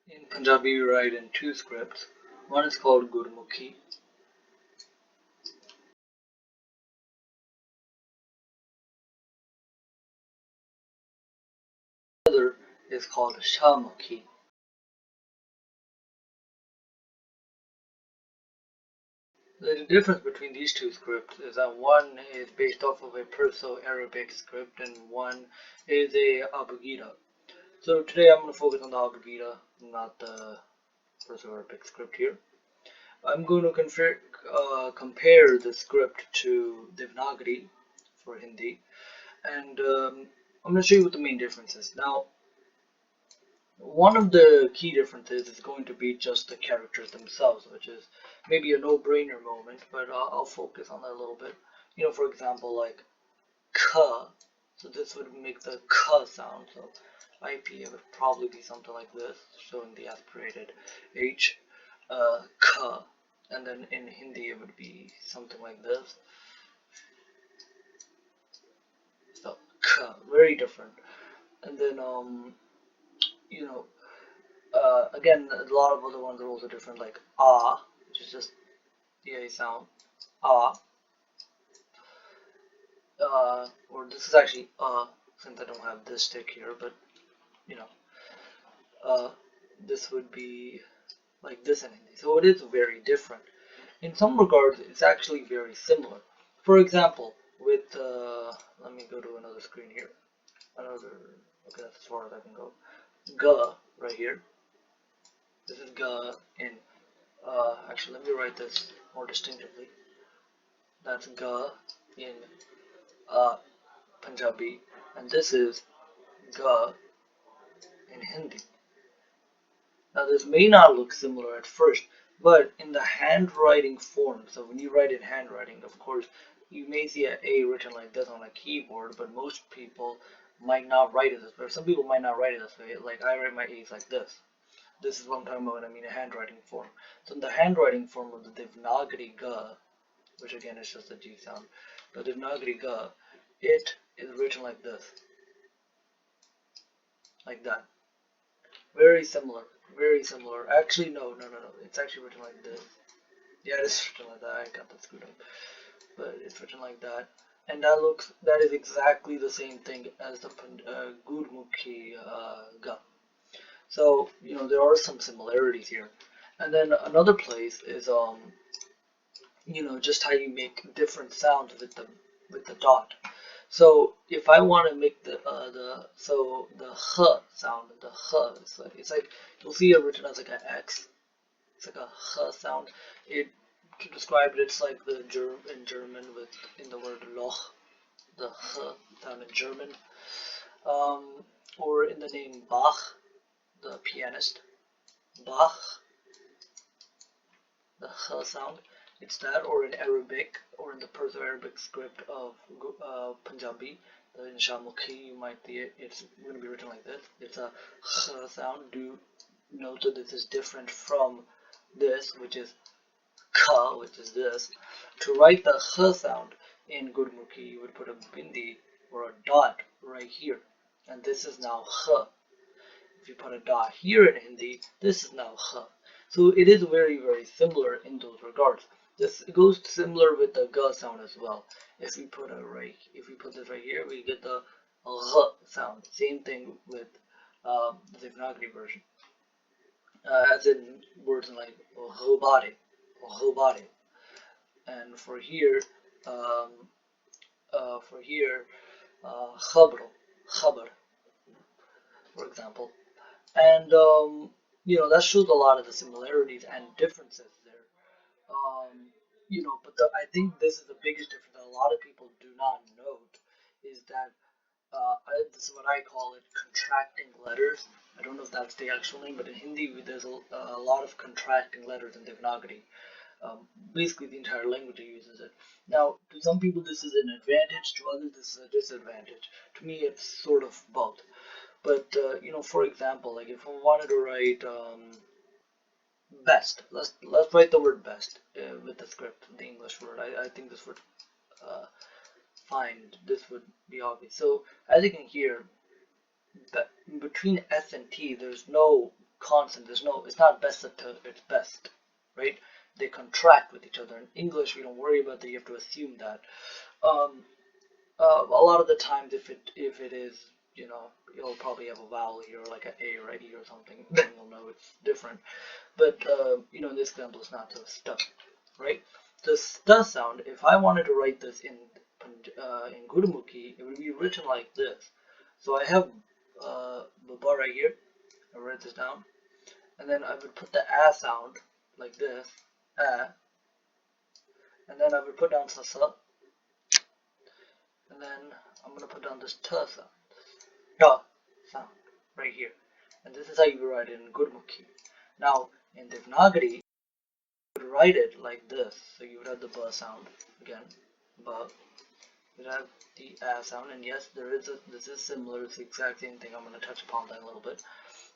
In Punjabi, we write in two scripts. One is called Gurmukhi. The other is called Shamukhi. The difference between these two scripts is that one is based off of a Perso-Arabic script and one is a abugida. So today I'm going to focus on the abugida, not the Perso-Arabic script here. I'm going to compare the script to Devanagari for Hindi, and I'm going to show you what the main difference is. Now, one of the key differences is going to be just the characters themselves, which is maybe a no-brainer moment, but I'll focus on that a little bit. For example, like ka, so this would make the ka sound, so IP would probably be something like this, showing the aspirated H, ka, and then in Hindi it would be something like this, so ka, very different. And then you know again, a lot of other ones are also different, like ah, which is just the A sound, ah, or this is actually since I don't have this stick here, but you know, uh, this would be like this in Hindi. So it is very different. In some regards, it's actually very similar. For example, with let me go to another screen here. Okay, that's as far as I can go. Ga right here. This is ga in. Actually, let me write this more distinctively. That's ga in Punjabi, and this is ga in Hindi. Now, this may not look similar at first, but in the handwriting form, so when you write in handwriting, of course, you may see an A written like this on a keyboard, but most people might not write it this way. Some people might not write it this way. Like I write my A's like this. This is what I'm talking about when I mean a handwriting form. So in the handwriting form of the Devanagari Ga, which again is just the G sound, the Devanagari Ga, it is written like this, like that. Very similar, very similar. Actually, no. It's actually written like this. Yeah, it is written like that. I got that screwed up, but it's written like that, and that is exactly the same thing as the Gurmukhi Ga. So there are some similarities here, and then another place is just how you make different sounds with the dot. So if I want to make the h sound, the h, it's like you'll see it written as like an X. It's like a h sound. It to describe it, it's like the in German with in the word loch, the h sound in German, or in the name Bach, the pianist, Bach, the h sound. It's that, or in Arabic, or in the Perso-Arabic script of Punjabi, in Shamukhi, you might see it. It's going to be written like this. It's a h sound. Do note that this is different from this, which is ka, which is this. To write the h sound in Gurmukhi, you would put a bindi or a dot right here, and this is now h. If you put a dot here in Hindi, this is now h. So it is very, very similar in those regards. This goes similar with the g sound as well. If we put this right here, we get the g sound. Same thing with the Devanagari version, as in words like body, and for here, um, khabar, khabar, for example, and that shows a lot of the similarities and differences there. But I think this is the biggest difference that a lot of people do not note is that this is what I call it contracting letters. I don't know if that's the actual name, but in Hindi there's a lot of contracting letters in Devanagari. Basically, the entire language uses it. Now, to some people this is an advantage, to others this is a disadvantage. To me, it's sort of both. But for example, like if I wanted to write best. Let's write the word best with the script, the English word. I think this would find this would be obvious. So as you can hear, that between S and T, there's no consonant. It's not best, it's best, right? They contract with each other. In English, we don't worry about that. You have to assume that. Um, a lot of the times, if it is, you'll probably have a vowel here, like an A or an E or something, then you'll know it's different. But in this example, it's not so st, right? The st sound, if I wanted to write this in Gurmukhi, it would be written like this. So I have Baba right here. I write this down, and then I would put the a sound like this, a, and then I would put down sasa, and then I'm gonna put down this ta sound, ta sound right here, and this is how you write it in Gurmukhi. Now in Devanagari, you would write it like this. So you would have the ba sound again, ba. You would have the a sound, and yes, this is similar. It's the exact same thing. I'm gonna touch upon that a little bit.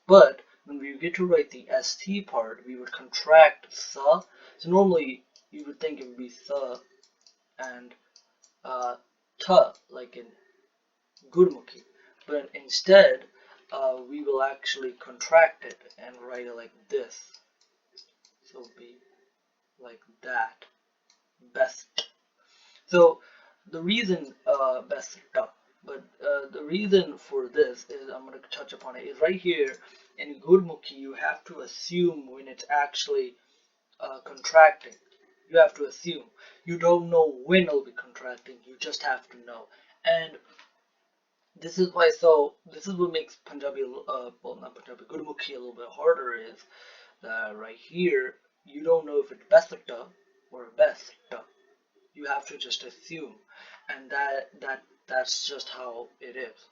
But when we get to write the st part, we would contract sa. So normally you would think it would be sa and ta, like in Gurmukhi. But instead, we will actually contract it and write it like this. So it will be like that. Best. So the reason best, but the reason for this is, I'm going to touch upon it, is right here in Gurmukhi. You have to assume when it's actually contracting. You have to assume. You don't know when it'll be contracting. You just have to know. And this is why. So this is what makes Punjabi, well, not Punjabi, Gurmukhi a little bit harder. Is that right here you don't know if it's besata or besta. You have to just assume, and that's just how it is.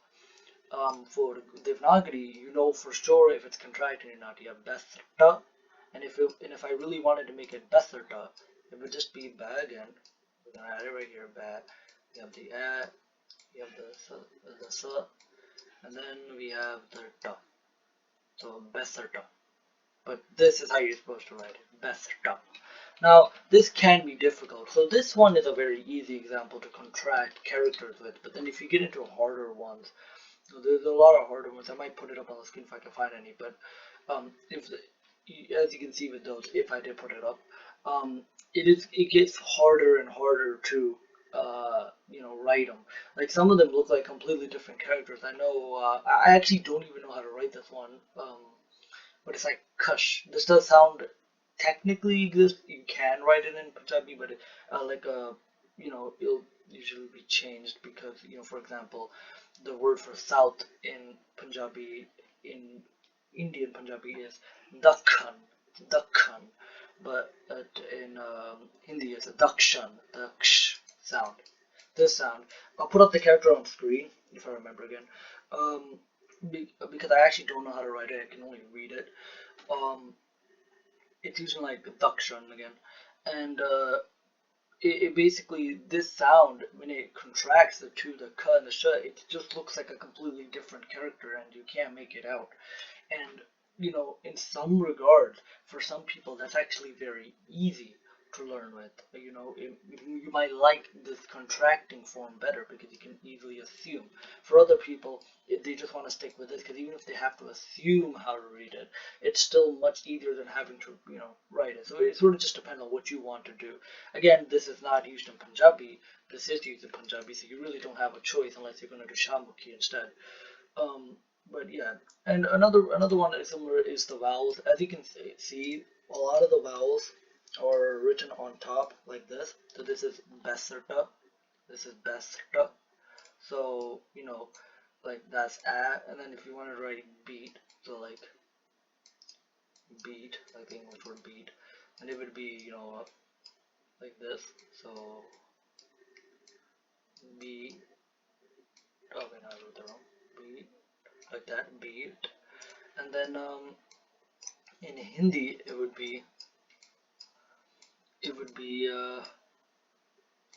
For Devanagari, you know for sure if it's contracting or not. You have besata, and if I really wanted to make it besata, it would just be ba again. We're gonna add it right here, ba. You have the a, you have the sa, and then we have the ta. So besata. But this is how you're supposed to write it, besata. Now, this can be difficult. So this one is a very easy example to contract characters with. But then if you get into harder ones, so there's a lot of harder ones. I might put it up on the screen if I can find any. But as you can see with those, if I did put it up, it gets harder and harder to write them. Like some of them look like completely different characters. I know. I actually don't even know how to write this one. But it's like kush. This does sound technically exist. You can write it in Punjabi, but it'll usually be changed because, for example, the word for south in Punjabi, in Indian Punjabi, is Dakhan, but in Hindi it's a Dakshan, the ksh sound. This sound. I'll put up the character on screen if I remember again. Because I actually don't know how to write it. I can only read it. It's using like Dakshan again, and it basically, this sound, when it contracts the two, the ka and the sha, it just looks like a completely different character, and you can't make it out. And in some regards, for some people, that's actually very easy to learn with. You might like this contracting form better because you can easily assume. For other people, they just want to stick with this because even if they have to assume how to read it, it's still much easier than having to write it. So it sort of just depends on what you want to do. Again, this is not used in Punjabi. This is used in Punjabi, so you really don't have a choice unless you're going to do Shamukhi instead. But yeah, and another one that is similar is the vowels. As you can see, a lot of the vowels are written on top like this. So this is besarta, this is besarta. So like that's a, and then if you want to write beat, so like beat, like the English word beat, and it would be like this. So beat. Okay, now I wrote that wrong. Beat, like that, beat, and then in Hindi it would be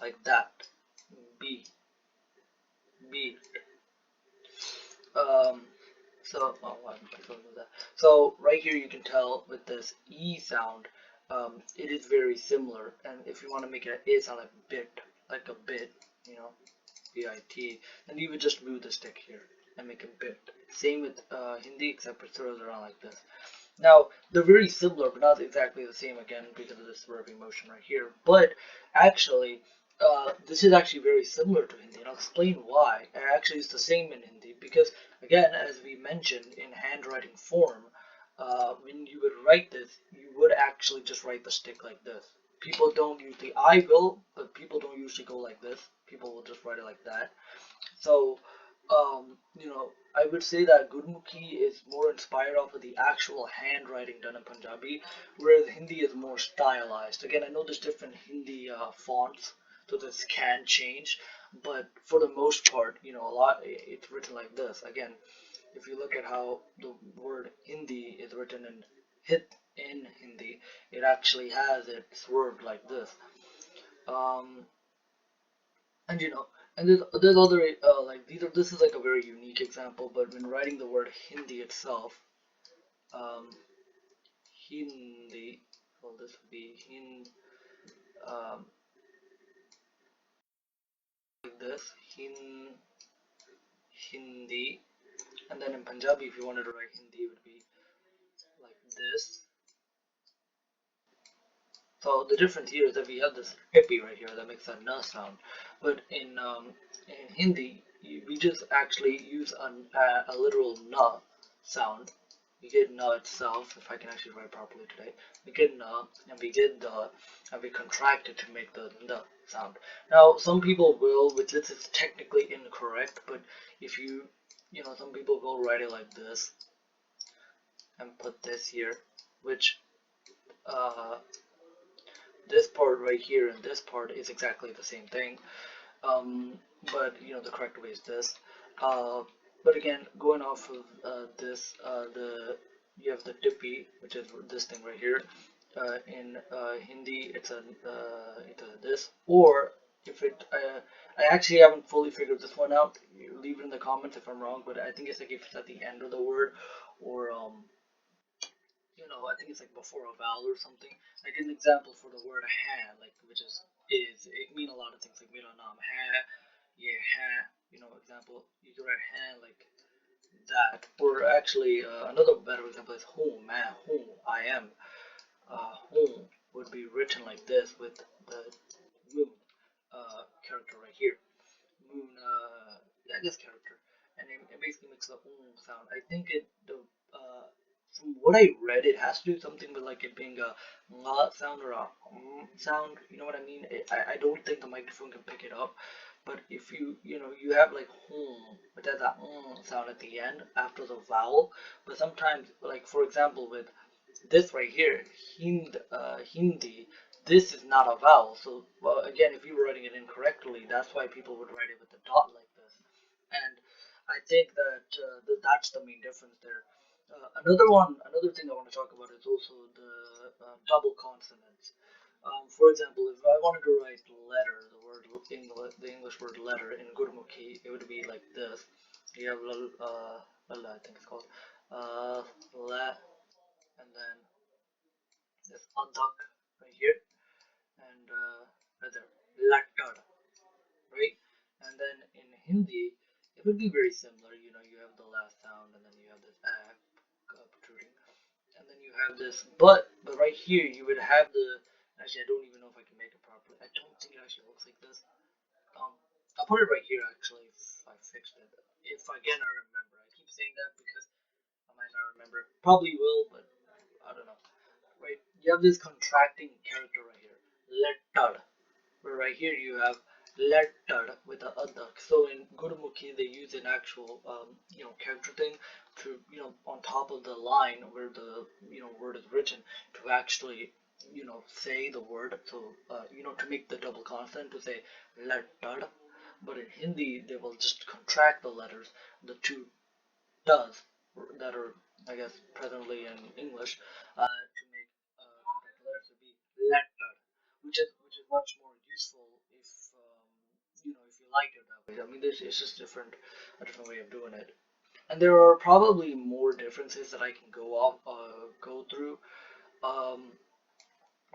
like that, B, B. So So right here you can tell with this E sound, it is very similar. And if you want to make it an A sound like a bit, B-I-T, then you would just move the stick here and make a bit. Same with Hindi, except it throws around like this. Now, they're very similar, but not exactly the same again because of this swerving motion right here. But actually, this is actually very similar to Hindi, and I'll explain why. And actually, it's the same in Hindi because, again, as we mentioned in handwriting form, when you would write this, you would actually just write the stick like this. People don't usually, I will, but people don't usually go like this. People will just write it like that. So, I would say that Gurmukhi is more inspired off of the actual handwriting done in Punjabi, whereas Hindi is more stylized. Again, I know there's different Hindi fonts, so this can change, but for the most part, a lot it's written like this. Again, if you look at how the word Hindi is written in Hindi, it actually has it swerved like this. Um, and there's other like this is like a very unique example, but when writing the word Hindi itself, um, Hindi, well, this would be um, like this, Hindi, and then in Punjabi, if you wanted to write Hindi, it would be like this. So the difference here is that we have this hippie right here that makes a na sound, but in Hindi we just actually use a literal na sound. We get na itself, if I can actually write properly today. We get na and we get the and we contract it to make the na sound. Now some people will, which this is technically incorrect, but if some people will write it like this and put this here, which uh, this part right here and this part is exactly the same thing, but the correct way is this. uh, but again, going off of this, the you have the tippy, which is this thing right here. In Hindi it's a this, or if it I actually haven't fully figured this one out. You leave it in the comments if I'm wrong, but I think it's like if it's at the end of the word, or I think it's like before a vowel or something. Like an example for the word ha, like which is it mean a lot of things like mera naam hai, ye hai. Example you can write ha like that, or actually another better example is whom, man, whom I am. Whom would be written like this with the moon character right here. Moon, yeah, I guess character, and it basically makes the sound. I think from what I read, it has to do something with like it being a nga sound or a sound. You know what I mean? I don't think the microphone can pick it up. But if you have like but there's that sound at the end after the vowel. But sometimes, like for example, with this right here, Hindi, this is not a vowel. So again, if you were writing it incorrectly, that's why people would write it with a dot like this. And I think that that's the main difference there. Another thing I want to talk about is also the double consonants. For example, if I wanted to write letter, the English word letter in Gurmukhi, it would be like this. You have I think it's called la, and then this adak right here, and right there, lattar, right? And then in Hindi, it would be very similar. You have the last sound, and then you have this protruding, and then you have this. But right here, you would have the. Actually, I don't even know if I can make it properly. I don't think it actually looks like this. Um, I'll put it right here. Actually, if I fixed it. If again I remember, I keep saying that because I might not remember. Probably will, but I don't know. Right? You have this contracting character right here. Lettered. But right here you have lettered with the adak. So in Gurmukhi they use an actual character thing to on top of the line where the word is written to actually say the word. So to make the double consonant to say lettered. But in Hindi they will just contract the letters, the two does that are I guess presently in English, to make contact letters to be letter, which is much more useful if if you like it that way. I mean, this it's just a different way of doing it, and there are probably more differences that I can go through. Um,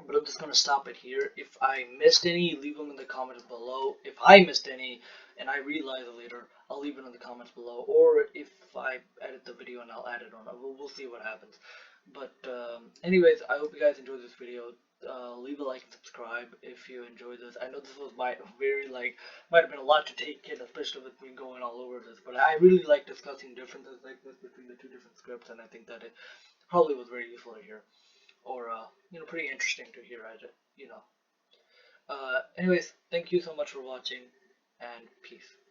but I'm just gonna stop it here. If I missed any, leave them in the comments below. If I missed any and I realize it later, I'll leave it in the comments below. Or if I edit the video and I'll add it on, we'll see what happens. But anyways, I hope you guys enjoyed this video. Leave a like and subscribe if you enjoyed this. I know this was might have been a lot to take in, especially with me going all over this. But I really like discussing differences like this between the two different scripts, and I think that it probably was very useful to hear, or pretty interesting to hear. Anyways, thank you so much for watching, and peace.